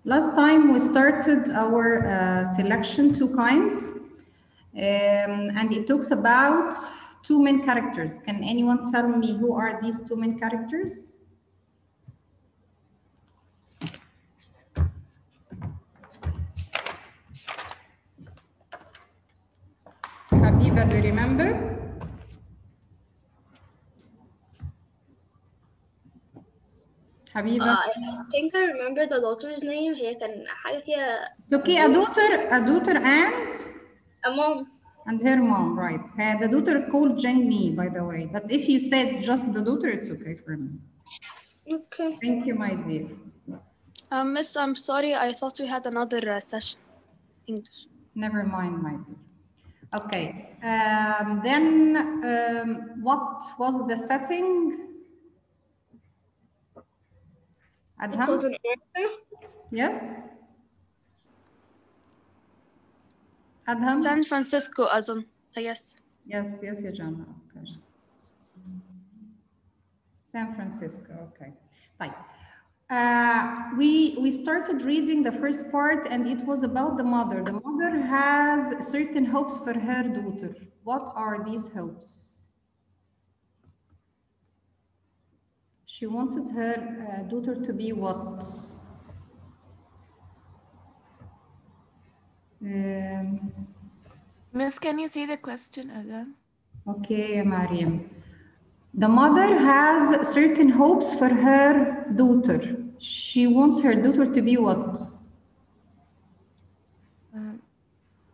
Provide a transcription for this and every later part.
Last time we started our selection, two kinds, and it talks about two main characters. Can anyone tell me who are these two main characters? Habiba, do you remember? Habiba? I think I remember the daughter's name. هي كان حاجة كده. It's okay, a daughter and? A mom. And her mom, right. The daughter called Jangmi, by the way. But if you said just the daughter, it's okay for me. Okay. Thank you, my dear. Miss, I'm sorry. I thought we had another session. English. Never mind, my dear. Okay. Then what was the setting? It was an order. Yes. Adham? San Francisco أظن. Yes. Yes, يا جانا. Okay. San Francisco. Okay. طيب. We started reading the first part and it was about the mother. The mother has certain hopes for her daughter. What are these hopes? She wanted her daughter to be what? Miss, can you say the question again? Okay, Mariam. The mother has certain hopes for her daughter. She wants her daughter to be what?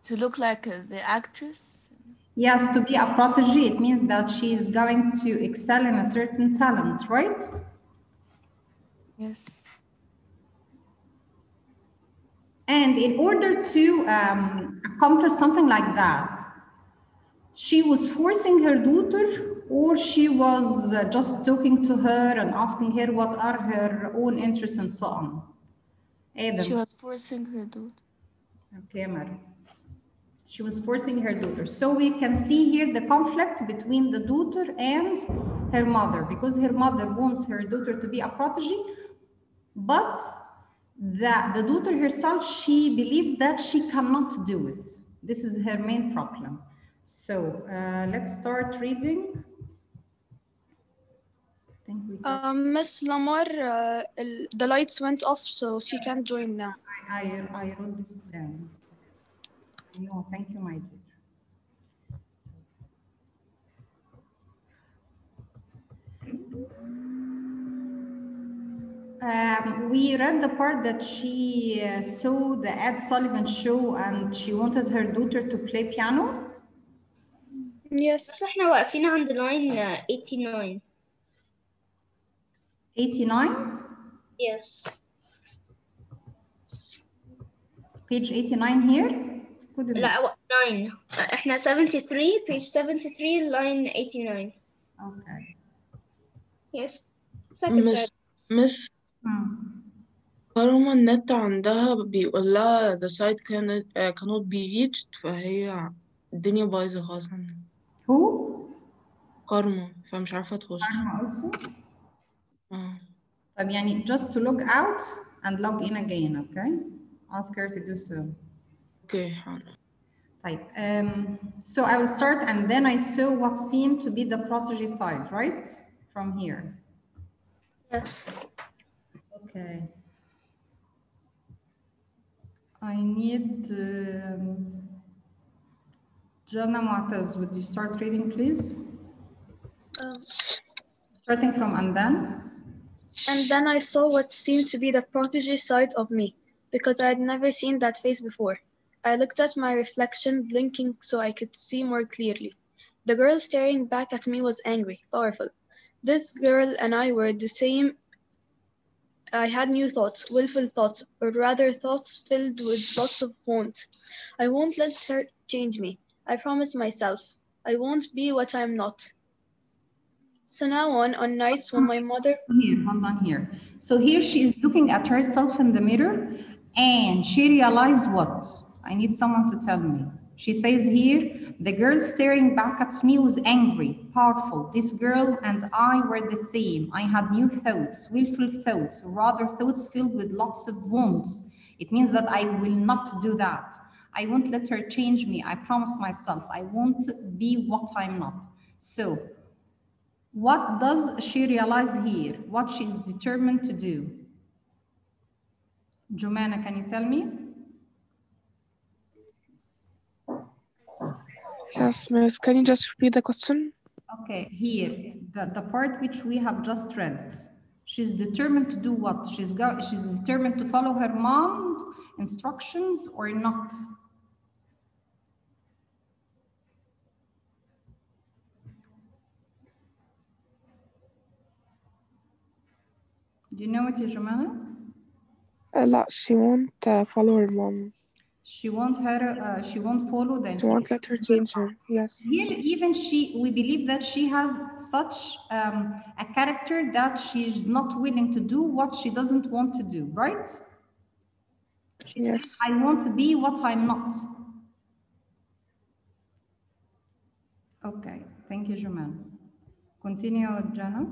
To look like the actress? Yes, to be a protege. It means that she is going to excel in a certain talent, right? Yes. And in order to accomplish something like that, she was forcing her daughter, or she was just talking to her and asking her what are her own interests and so on. Adam. She was forcing her daughter. Okay, Mary. She was forcing her daughter. So we can see here the conflict between the daughter and her mother, because her mother wants her daughter to be a protege, but the daughter herself, she believes that she cannot do it. This is her main problem. So let's start reading. Miss Lamar, the lights went off, so she can't join now. I wrote this down. No, thank you, my dear. We read the part that she saw the Ed Sullivan show and she wanted her daughter to play piano. Yes. بس احنا واقفين عند line 89. 89? Yes. Page 89 here? لا 9. احنا 73 page 73 line 89. Okay. Yes. Second Miss كارما النت عندها بيقول لها the site cannot be reached فهي الدنيا بايظة خالص عندها. Who? كارما فمش عارفة تخش. Karma also? طب يعني just to log out and log in again, okay? Ask her to do so. Okay, حاضر. طيب, so I will start and then I saw what seemed to be the protege side, right? From here. Yes. Okay. I need Jana Mu'taz, would you start reading, please? Starting from and then. And then I saw what seemed to be the protege side of me, because I had never seen that face before. I looked at my reflection, blinking so I could see more clearly. The girl staring back at me was angry, powerful. This girl and I were the same. I had new thoughts, willful thoughts, or rather thoughts filled with lots of want. I won't let her change me. I promised myself. I won't be what I'm not. So now on nights when my mother... Here, hold on here. So here she is looking at herself in the mirror and she realized what? I need someone to tell me. She says here, the girl staring back at me was angry, powerful. This girl and I were the same. I had new thoughts, willful thoughts, or rather thoughts filled with lots of wants. It means that I will not do that. I won't let her change me. I promise myself. I won't be what I'm not. So, what does she realize here? What she is determined to do? Jumana, can you tell me? Yes, Miss. Can you just repeat the question? Okay, here, the part which we have just read. She's determined to do what? She's determined to follow her mom's instructions or not? Do you know it, Jumana? لا, she won't follow her mom. She won't follow the instructions. She won't let her change her. Yes. Here, even we believe that she has such a character that she's not willing to do what she doesn't want to do, right? She Yes. says, I want to be what I'm not. Okay, thank you, Juman. Continue, Jana.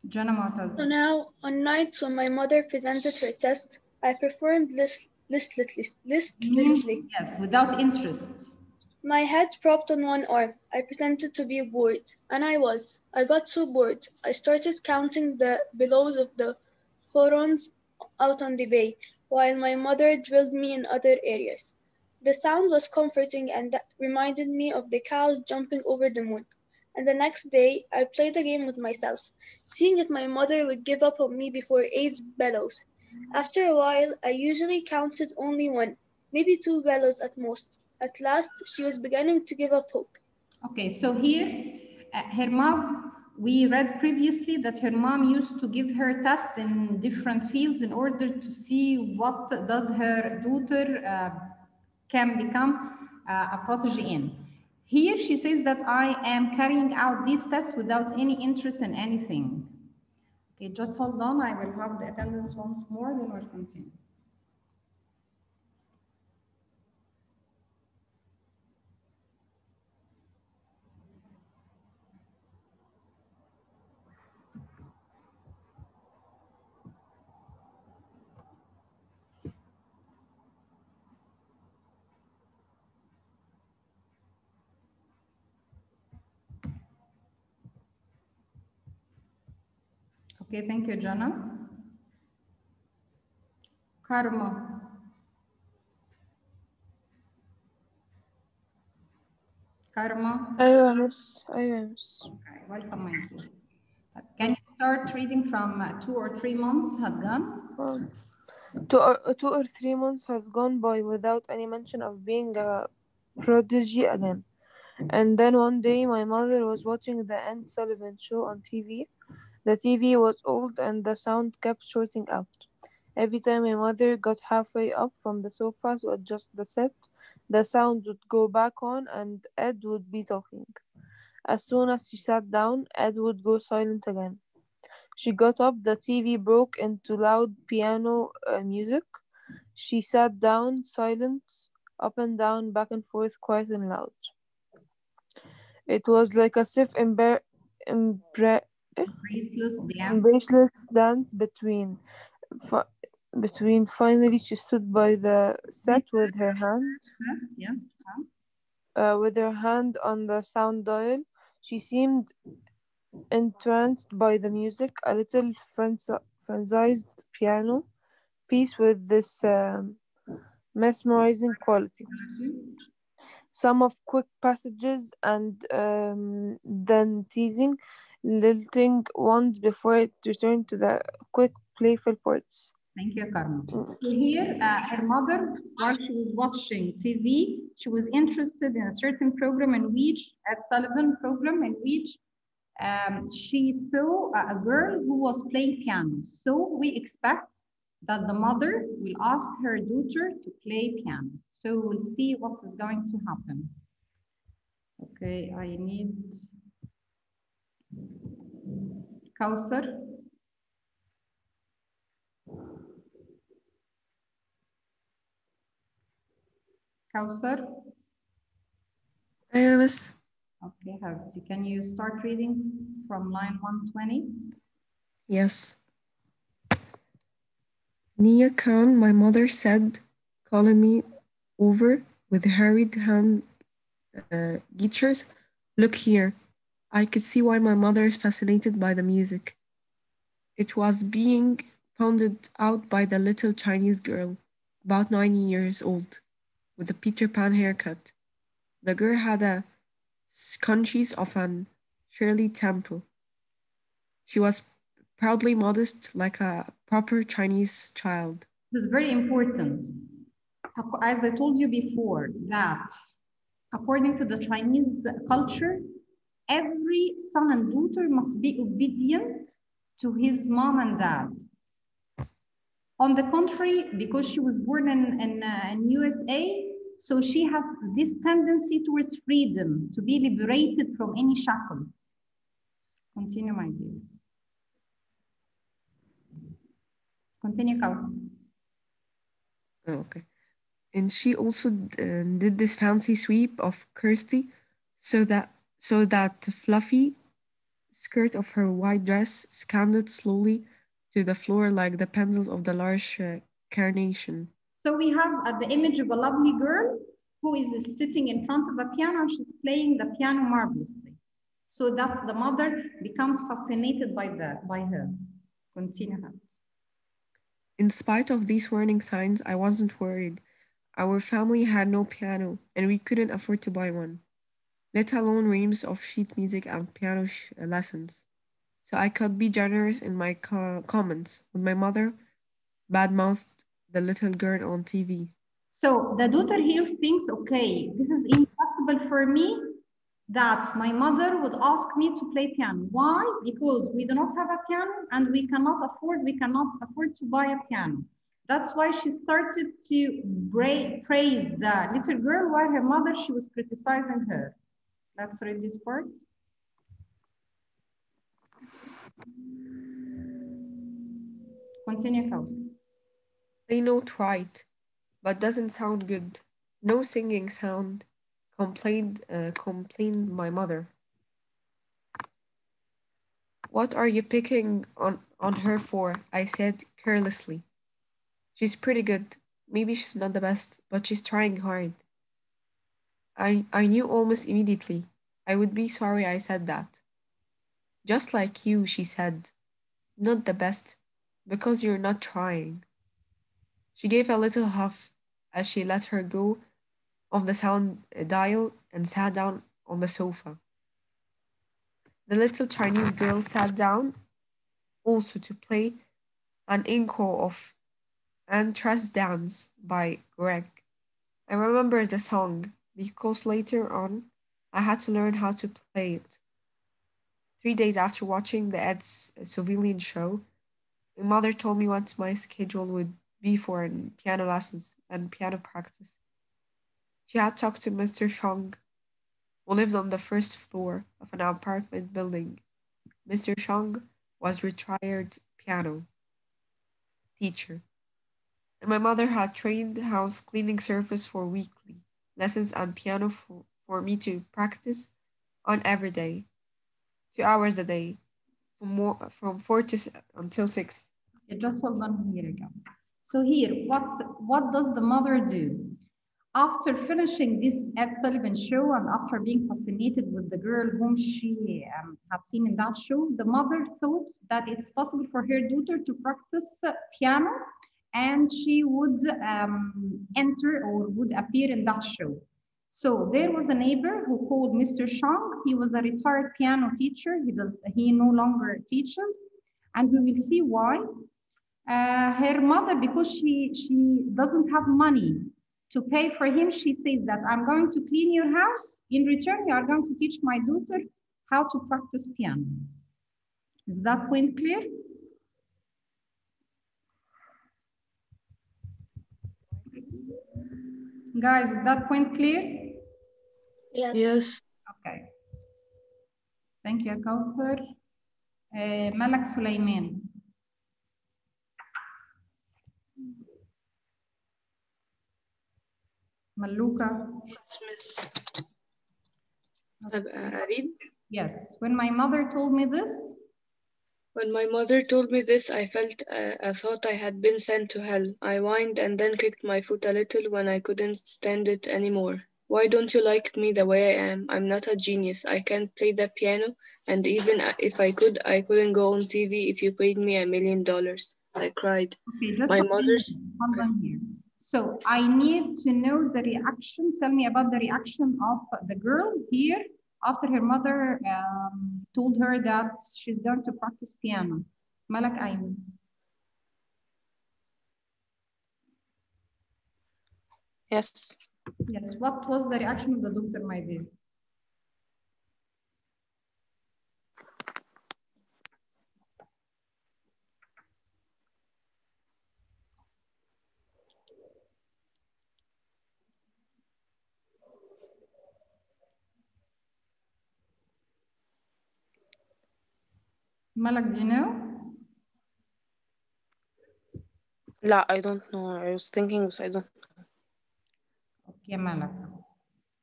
Jana Mu'taz. So now, on nights when my mother presented her test, I performed listlessly. Yes, without interest. My head propped on one arm. I pretended to be bored, and I was. I got so bored, I started counting the billows of the phorons out on the bay, while my mother drilled me in other areas. The sound was comforting and that reminded me of the cows jumping over the moon. And the next day, I played a game with myself, seeing if my mother would give up on me before 8 bellows. After a while, I usually counted only 1, maybe 2 bellows at most. At last, she was beginning to give up hope. Okay, so here, her mom, we read previously that her mom used to give her tests in different fields in order to see what does her daughter can become a protege in. Here she says that I am carrying out these tests without any interest in anything. Okay, just hold on. I will have the attendance once more, then we'll continue. Okay, thank you, Jana. Karma. Karma. أيوة miss. Okay, welcome, my dear. Can you start reading from 2 or 3 months had gone? 2 or 3 months have gone by without any mention of being a prodigy again. And then one day my mother was watching the Ed Sullivan show on TV. The TV was old and the sound kept shorting out. Every time my mother got halfway up from the sofa to adjust the set, the sound would go back on and Ed would be talking. As soon as she sat down, Ed would go silent again. She got up, the TV broke into loud piano music. She sat down, silent, up and down, back and forth, quiet and loud. It was like a stiff, embraceless dance between. Finally, she stood by the set with her hand. Yes. With her hand on the sound dial. She seemed entranced by the music, a little frenzied piano piece with this mesmerizing quality. Some of quick passages and then teasing, lilting ones before it returned to the quick, playful parts. Thank you, Karma. So here, her mother, while she was watching TV, she was interested in a certain program in which, Ed Sullivan program, in which she saw a girl who was playing piano. So we expect that the mother will ask her daughter to play piano. So we'll see what is going to happen. Okay, I need Kausar. Kausar. Yes. Okay, Habibti, can you start reading from line 120? Yes. Nia Khan, my mother said, calling me over with hurried hand gestures. Look here. I could see why my mother is fascinated by the music. It was being pounded out by the little Chinese girl, about 9 years old, with a Peter Pan haircut. The girl had a scrunchies of an Shirley Temple. She was proudly modest like a proper Chinese child. This is very important. As I told you before, that according to the Chinese culture, every son and daughter must be obedient to his mom and dad. On the contrary, because she was born in USA, so she has this tendency towards freedom, to be liberated from any shackles. Continue, my dear. Continue, Kau. Oh, okay. And she also did this fancy sweep of Kirsty so that fluffy skirt of her white dress scanded slowly to the floor like the petals of the large carnation. So we have the image of a lovely girl who is sitting in front of a piano and she's playing the piano marvelously. So that's the mother becomes fascinated by her. Continue. In spite of these warning signs, I wasn't worried. Our family had no piano, and we couldn't afford to buy one, let alone reams of sheet music and piano lessons. So I could be generous in my comments when my mother badmouthed the little girl on TV. So the daughter here thinks, okay, this is impossible for me that my mother would ask me to play piano. Why? Because we do not have a piano and we cannot afford to buy a piano. That's why she started to praise the little girl while her mother, she was criticizing her. Let's read this part. Continue, Kau. They note right, but doesn't sound good. No singing sound, complained my mother. What are you picking on her for? I said carelessly. She's pretty good. Maybe she's not the best, but she's trying hard. I knew almost immediately. I would be sorry I said that. Just like you, she said. Not the best, because you're not trying. She gave a little huff as she let her go of the sound dial and sat down on the sofa. The little Chinese girl sat down also to play an encore of Entrance Dance by Greg. I remember the song because later on I had to learn how to play it. 3 days after watching the Ed Sullivan show, my mother told me what my schedule would be for piano lessons and piano practice. She had talked to Mr. Shong, who lived on the first floor of an apartment building. Mr. Shong was retired piano teacher, and my mother had trained house cleaning service for weekly lessons and piano for me to practice on every day, 2 hours a day, from 4 until 6. Just hold on here again. So here, what does the mother do? After finishing this Ed Sullivan show and after being fascinated with the girl whom she had seen in that show, the mother thought that it's possible for her daughter to practice piano and she would enter or would appear in that show. So there was a neighbor who called Mr. Shang. He was a retired piano teacher. He no longer teaches, and we will see why. Her mother, because she doesn't have money to pay for him, she says that I'm going to clean your house. In return, you are going to teach my daughter how to practice piano. Is that point clear? Guys, is that point clear? Yes. Yes. Okay. Thank you, Kauthar. Malak Sulaiman. Maluka. Yes, miss. أبقى أريد. Yes, when my mother told me this, When my mother told me this, I thought I had been sent to hell. I whined and then kicked my foot a little when I couldn't stand it anymore. Why don't you like me the way I am? I'm not a genius. I can't play the piano, and even if I could, I couldn't go on TV if you paid me $1 million. I cried. Okay, just My hold mother's... on here. So I need to know the reaction. Tell me about the reaction of the girl here after her mother told her that she's going to practice piano. Malak Ayman. Yes. Yes, what was the reaction of the doctor, my dear? Malak, do you know? لا, I don't know. I was thinking, but I don't. Okay, Malak.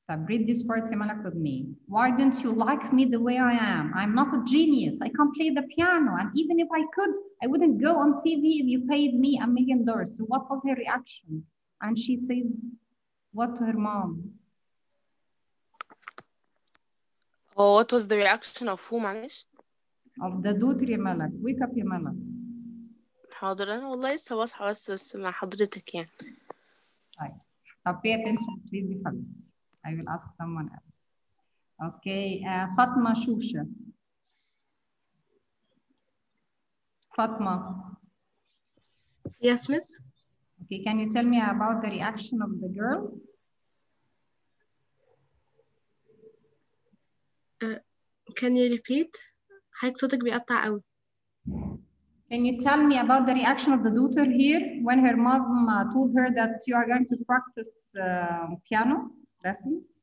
So read this part, Malak, with me. Why don't you like me the way I am? I'm not a genius. I can't play the piano. And even if I could, I wouldn't go on TV if you paid me $1 million. So what was her reaction? And she says, what to her mom? Oh, what was the reaction of who, معلش؟ Of the daughter, يا ملك. Wake up, يا ملك. حاضر، أنا والله لسه بصحى بس مع حضرتك يعني. طيب. Pay attention, please, حبيبتي. I will ask someone else. Okay, Fatma Shusha. Fatma. Yes, miss. Okay, can you tell me about the reaction of the girl? Can you repeat? حضرتك صوتك بيقطع قوي. Can you tell me about the reaction of the daughter here when her mom told her that you are going to practice piano lessons?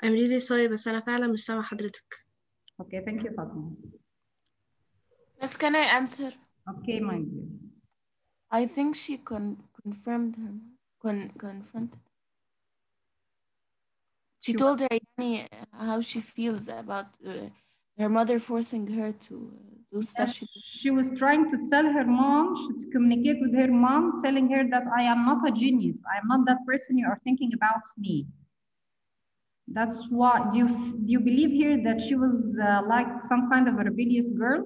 I'm really sorry بس أنا فعلا مش سامعة حضرتك. Okay, thank you, Fatma. Yes, can I answer? Okay, my dear. I think she confirmed her, confronted. She told her how she feels about her mother forcing her to do stuff. She was trying to tell her mom, to communicate with her mom, telling her that I am not a genius. I am not that person you are thinking about me. That's why, do you believe here that she was like some kind of a rebellious girl?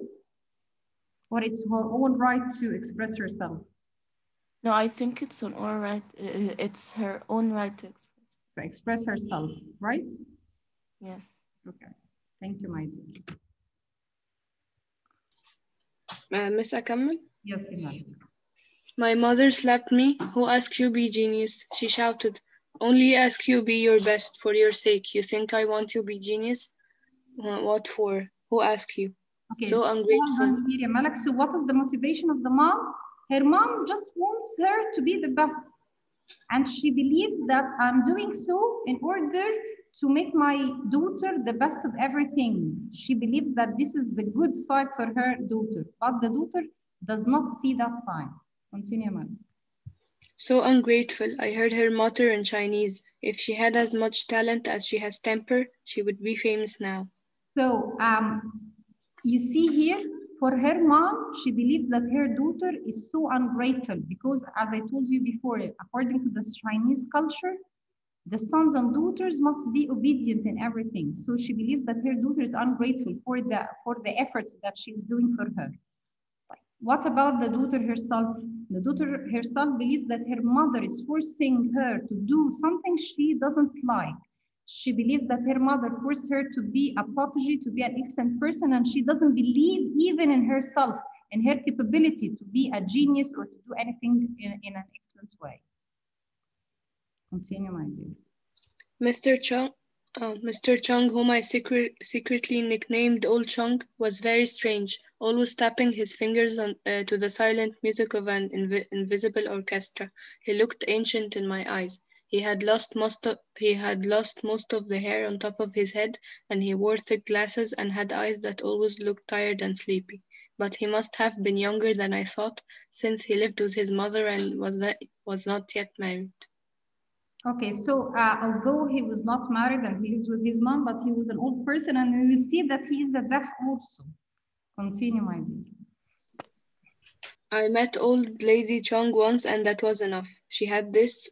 Or it's her own right to express herself? No, I think it's an all right. It's her own right to express herself, right? Yes. Okay. Thank you, my dear. Miss أكمل? Yes, Iman. My mother slapped me. Who asked you be genius? She shouted. Only ask you be your best for your sake. You think I want you be genius? What for? Who asked you? Okay, so ungrateful. Malak, so what is the motivation of the mom? Her mom just wants her to be the best. And she believes that I'm doing so in order to make my daughter the best of everything. She believes that this is the good side for her daughter, but the daughter does not see that side. Continue, Malak. So ungrateful. I heard her mutter in Chinese. If she had as much talent as she has temper, she would be famous now. So you see here, for her mom, she believes that her daughter is so ungrateful because, as I told you before, according to the Chinese culture, the sons and daughters must be obedient in everything. So she believes that her daughter is ungrateful for the efforts that she's doing for her. What about the daughter herself? The daughter herself believes that her mother is forcing her to do something she doesn't like. She believes that her mother forced her to be a prodigy, to be an excellent person, and she doesn't believe even in herself, in her capability to be a genius or to do anything in an excellent way. Continue, my dear. Mr. Chung, whom I secretly nicknamed Old Chung, was very strange, always tapping his fingers to the silent music of an invisible orchestra. He looked ancient in my eyes. He had lost most of the hair on top of his head, and he wore thick glasses and had eyes that always looked tired and sleepy. But he must have been younger than I thought, since he lived with his mother and was not yet married. Okay, so although he was not married and he lives with his mom, but he was an old person, and we will see that he is a deaf also. Continue, my dear. I met old lady Chong once and that was enough. She had this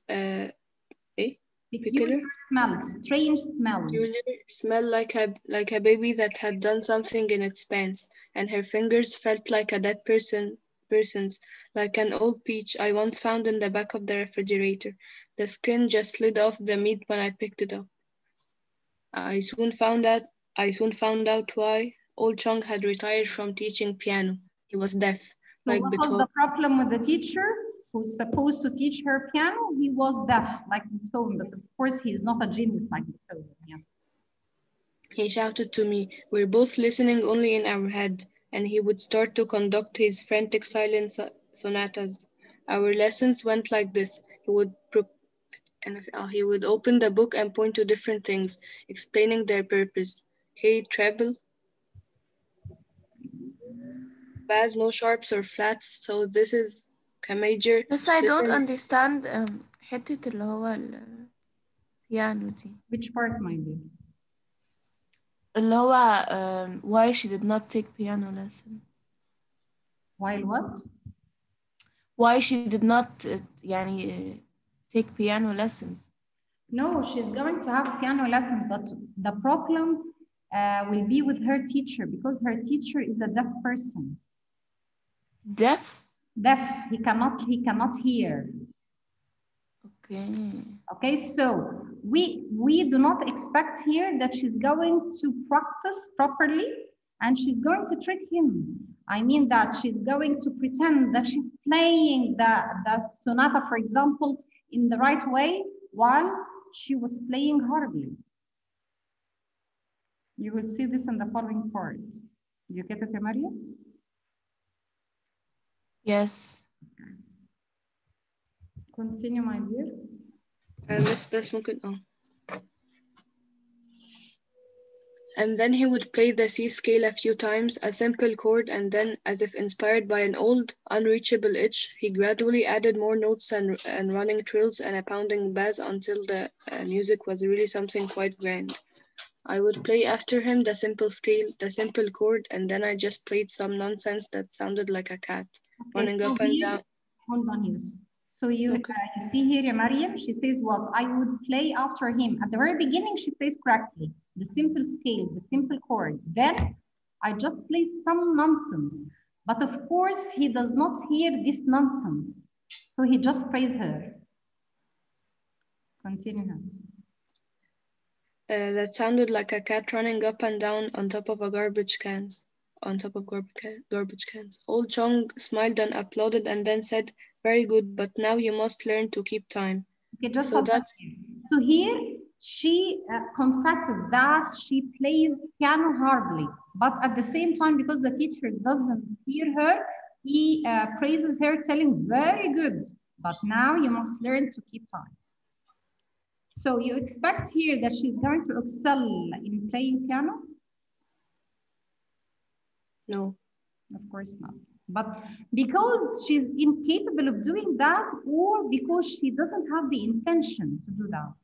Peculiar smell, strange smell. peculiar smell like a baby that had done something in its pants, and her fingers felt like a dead person's, like an old peach I once found in the back of the refrigerator. The skin just slid off the meat when I picked it up. I soon found out why old Chong had retired from teaching piano. He was deaf, So like what was Beethoven. the problem with the teacher who's supposed to teach her piano? He was deaf, like Beethoven, but of course he's not a genius like Beethoven, yes. He shouted to me. We're both listening only in our head, and he would start to conduct his frantic silent sonatas. Our lessons went like this. He would open the book and point to different things, explaining their purpose. K, treble, bass, no sharps or flats, so this is K major. بس I this don't is understand حتة اللي هو البيانو دي. Which part, my dear? اللي هو why she did not take piano lessons. While what? Why she did not يعني take piano lessons. No, she's going to have piano lessons, but the problem will be with her teacher because her teacher is a deaf person. Deaf? Deaf, he cannot hear. Okay. Okay, so we do not expect here that she's going to practice properly and she's going to trick him. I mean that she's going to pretend that she's playing the sonata, for example, in the right way while she was playing horribly. You will see this in the following part. You get it, Maria? Yes. Continue, my dear. بس ممكن And then he would play the C scale a few times, a simple chord, and then, as if inspired by an old, unreachable itch, he gradually added more notes and running trills and a pounding bass until the music was really something quite grand. I would play after him the simple scale, the simple chord, and then I just played some nonsense that sounded like a cat, running up and down. Hold on, Yus. So you see here, Mariam, she says what? I would play after him. At the very beginning, she plays correctly. The simple scale, the simple chord. Then I just played some nonsense. But of course, he does not hear this nonsense. So he just prays her. Continue. That sounded like a cat running up and down on top of garbage cans. Garbage cans. Old Chong smiled and applauded and then said, "Very good, but now you must learn to keep time." Okay, just so here she confesses that she plays piano horribly, but at the same time, because the teacher doesn't hear her, he praises her, telling, "Very good, but now you must learn to keep time." So you expect here that she's going to excel in playing piano? No. Of course not. But because she's incapable of doing that, or because she doesn't have the intention to do that?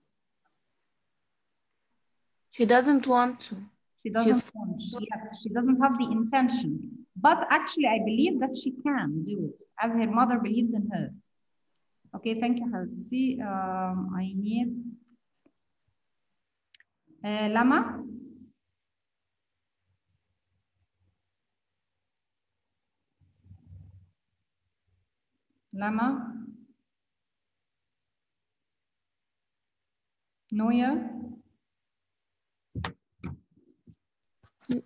She doesn't want to. She doesn't want, yes, she doesn't have the intention. But actually, I believe that she can do it, as her mother believes in her. Okay, thank you, Harzi. I need Lama. Lama. Noya.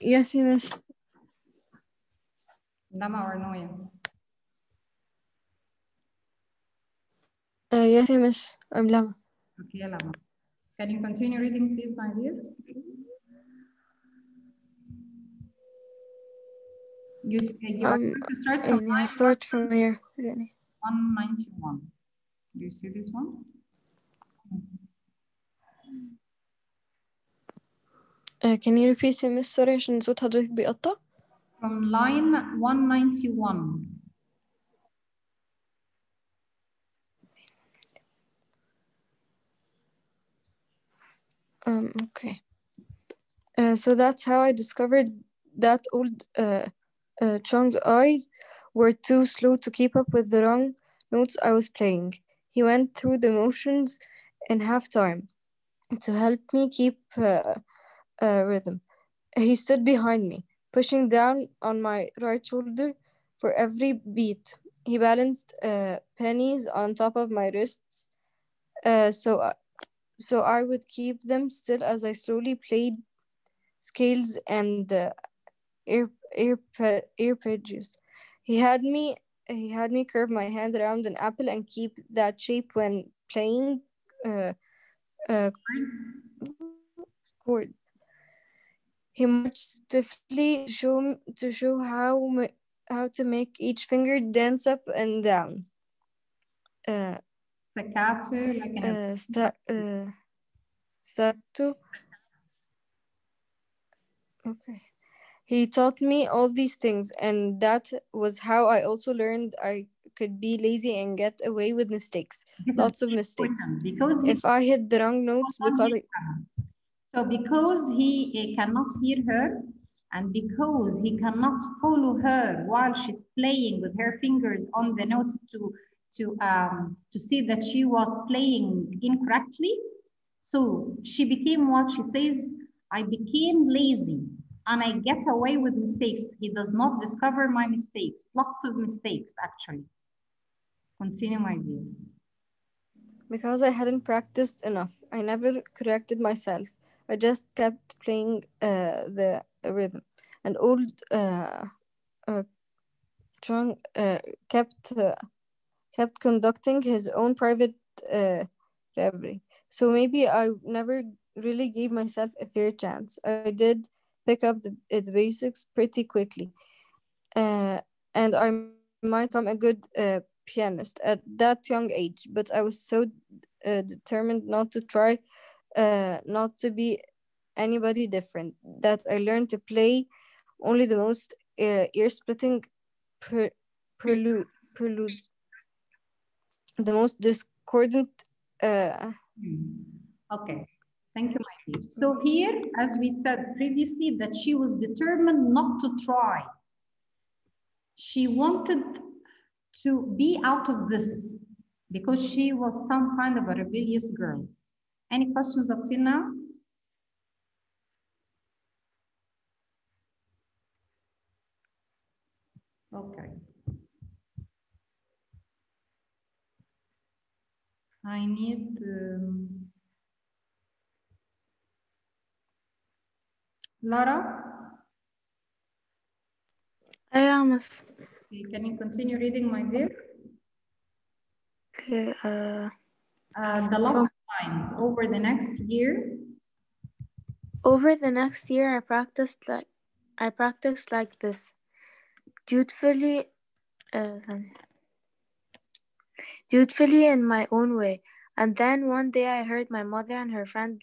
Yes, Miss. Lama or Noya? Yes, Miss. I'm Lama. Okay, Lama. Can you continue reading, please, my dear? You are going to start from start from here. 191. Do you see this one? Can you repeat it, Miss? Sorry, عشان صوت حضرتك بيقطع. From line 191. Okay. So that's how I discovered that old Chong's eyes were too slow to keep up with the wrong notes I was playing. He went through the motions in half time to help me keep rhythm. He stood behind me, pushing down on my right shoulder for every beat. He balanced pennies on top of my wrists, so I would keep them still as I slowly played scales and arpeggios. He had me curve my hand around an apple and keep that shape when playing chord. He marched stiffly to show how to make each finger dance up and down. Staccato, like an Staccato. Okay. He taught me all these things, and that was how I also learned I could be lazy and get away with mistakes. Lots of mistakes. Because if I hit the wrong notes because because he cannot hear her, and because he cannot follow her while she's playing with her fingers on the notes to see that she was playing incorrectly, so she became what she says, I became lazy and I get away with mistakes. He does not discover my mistakes. Lots of mistakes, actually. Continue, my dear. Because I hadn't practiced enough. I never corrected myself. I just kept playing the rhythm. And old Chung kept conducting his own private reverie. So maybe I never really gave myself a fair chance. I did pick up the basics pretty quickly. And I might become a good pianist at that young age, but I was so determined not to try, not to be anybody different, that I learned to play only the most ear-splitting preludes, the most discordant. Okay, thank you, my dear. So here, as we said previously, that she was determined not to try. She wanted to be out of this because she was some kind of a rebellious girl. Any questions up till now? Okay. I need Lara. Miss. Okay, can you continue reading, my dear? Okay. The last lines over the next year. Over the next year, I practiced like this, dutifully in my own way. And then one day I heard my mother and her friend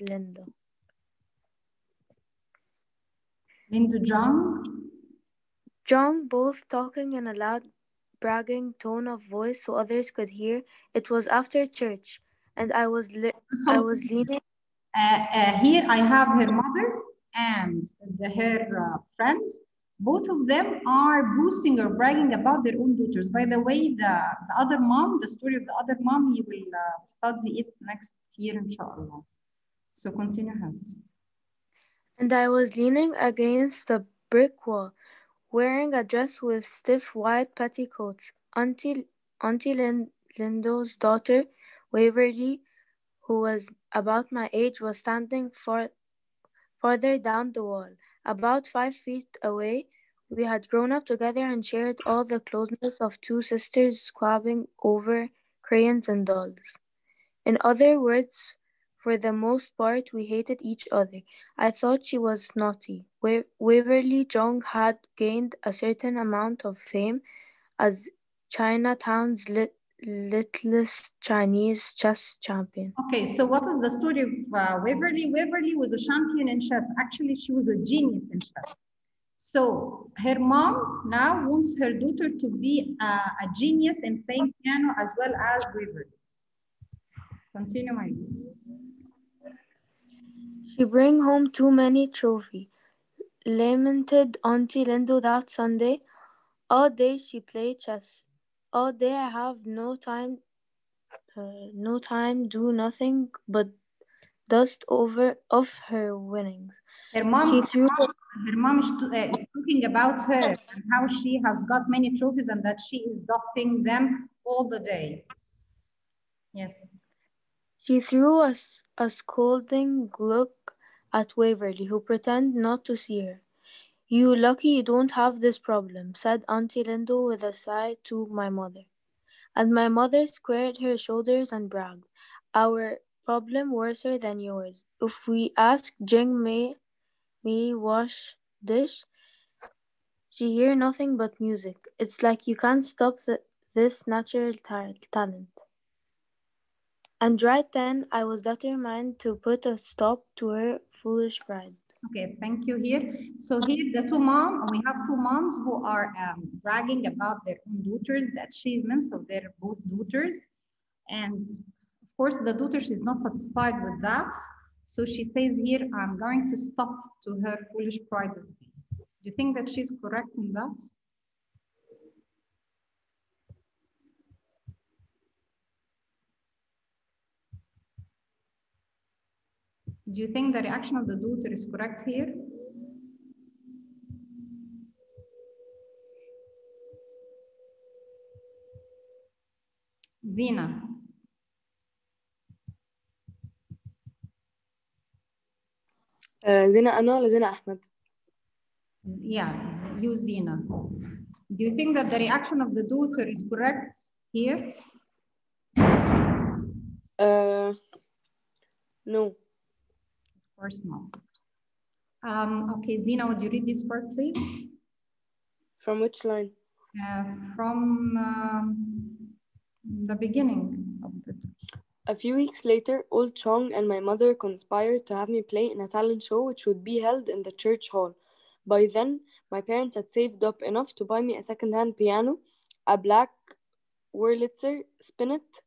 Linda Jong both talking in a loud, bragging tone of voice so others could hear. It was after church, and I was leaning. Here I have her mother and her friend. Both of them are boasting or bragging about their own daughters. By the way, the other mom, the story of the other mom, you will study it next year, inshallah. So continue ahead. And I was leaning against the brick wall, wearing a dress with stiff white petticoats. Auntie Lindo's daughter, Waverly, who was about my age, was standing farther down the wall. About 5 feet away, we had grown up together and shared all the closeness of two sisters squabbling over crayons and dolls. In other words, for the most part, we hated each other. I thought she was naughty. Waverly Jong had gained a certain amount of fame as Chinatown's littlest Chinese chess champion. Okay, so what is the story of Waverly? Waverly was a champion in chess. Actually, she was a genius in chess. So her mom now wants her daughter to be a genius in playing piano as well as Waverly. Continue, my dear. She bring home too many trophies, lamented Auntie Lindo that Sunday. All day she played chess. All day I have no time, do nothing but dust over of her winnings. Her She mom, threw her mom is talking about her and how she has got many trophies and that she is dusting them all the day. Yes. She threw a scolding look at Waverly, who pretended not to see her. You lucky you don't have this problem, said Auntie Lindo with a sigh to my mother. And my mother squared her shoulders and bragged, Our problem worser than yours. If we ask Jing May wash dish, she hear nothing but music. It's like you can't stop this natural talent. And right then I was determined to put a stop to her foolish pride. Okay, thank you here. So here we have two moms who are bragging about their own daughters, the achievements of their both daughters. And of course, the daughter, she's not satisfied with that. So she says here, I'm going to stop to her foolish pride of me. Do you think that she's correct in that? Do you think the reaction of the daughter is correct here? Zina. زينة أنا ولا زينة أحمد؟ Yeah, you Zina. Do you think that the reaction of the daughter is correct here? No. Of course not. Okay, Zina, would you read this part, please? From which line? From the beginning of the. A few weeks later, old Chong and my mother conspired to have me play in a talent show which would be held in the church hall. By then, my parents had saved up enough to buy me a second-hand piano, a black Wurlitzer spinet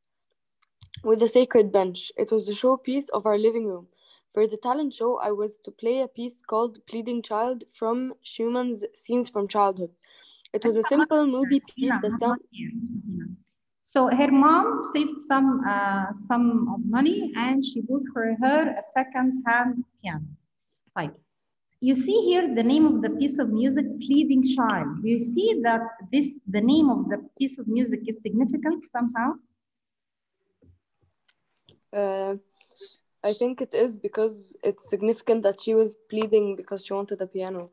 with a sacred bench. It was the showpiece of our living room. For the talent show, I was to play a piece called Pleading Child from Schumann's Scenes from Childhood. It was a simple, moody piece that sounded... So her mom saved some of money and she bought for her a second-hand piano. Like, you see here the name of the piece of music, Pleading Child. Do you see that the name of the piece of music is significant somehow? I think it is because it's significant that she was pleading because she wanted a piano.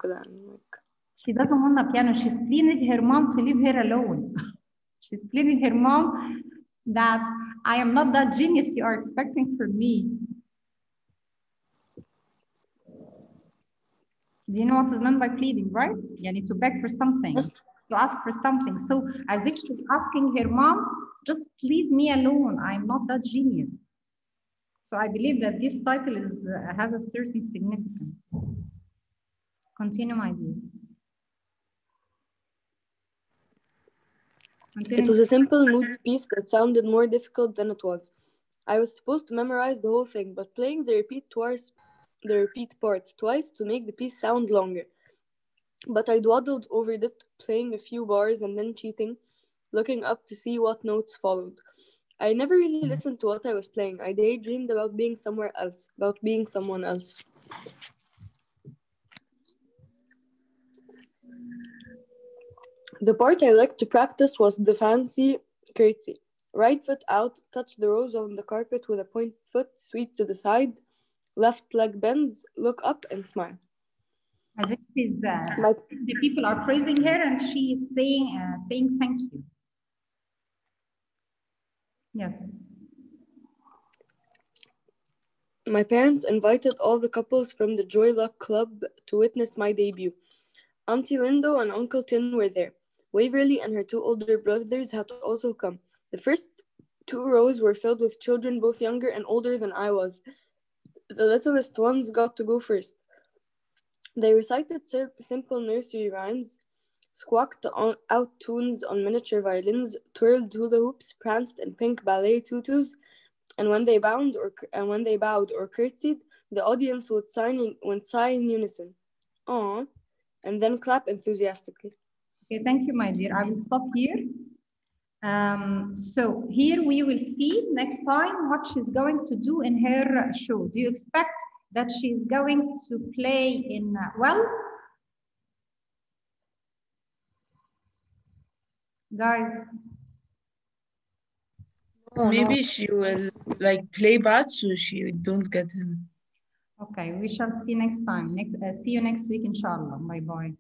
She doesn't want a piano. She's pleading her mom to leave her alone. She's pleading her mom that I am not that genius you are expecting from me. Do you know what is meant by pleading, right? Yani to beg for something, to ask for something. So as if she's asking her mom, just leave me alone. I'm not that genius. So I believe that this title has a certain significance. Continue, my dear. It was a simple, moody piece that sounded more difficult than it was. I was supposed to memorize the whole thing, but playing the repeat parts twice to make the piece sound longer. But I dawdled over it, playing a few bars and then cheating, looking up to see what notes followed. I never really listened to what I was playing. I daydreamed about being somewhere else, about being someone else. The part I liked to practice was the fancy curtsy. Right foot out, touch the rose on the carpet with a point foot, sweep to the side, left leg bends, look up and smile. As if the people are praising her and she is saying thank you. Yes. My parents invited all the couples from the Joy Luck Club to witness my debut. Auntie Lindo and Uncle Tin were there. Waverly and her two older brothers had also come. The first two rows were filled with children both younger and older than I was. The littlest ones got to go first. They recited simple nursery rhymes, squawked out tunes on miniature violins, twirled hula hoops, pranced in pink ballet tutus, and when they bowed or curtsied, the audience would sigh in unison, "Aw," and then clap enthusiastically. Okay, thank you, my dear. I will stop here. So here we will see next time what she's going to do in her show. Do you expect that she's going to play in well? Guys. Maybe she will like play bad so she don't get him. Okay, we shall see next time. See you next week, inshallah. Bye bye.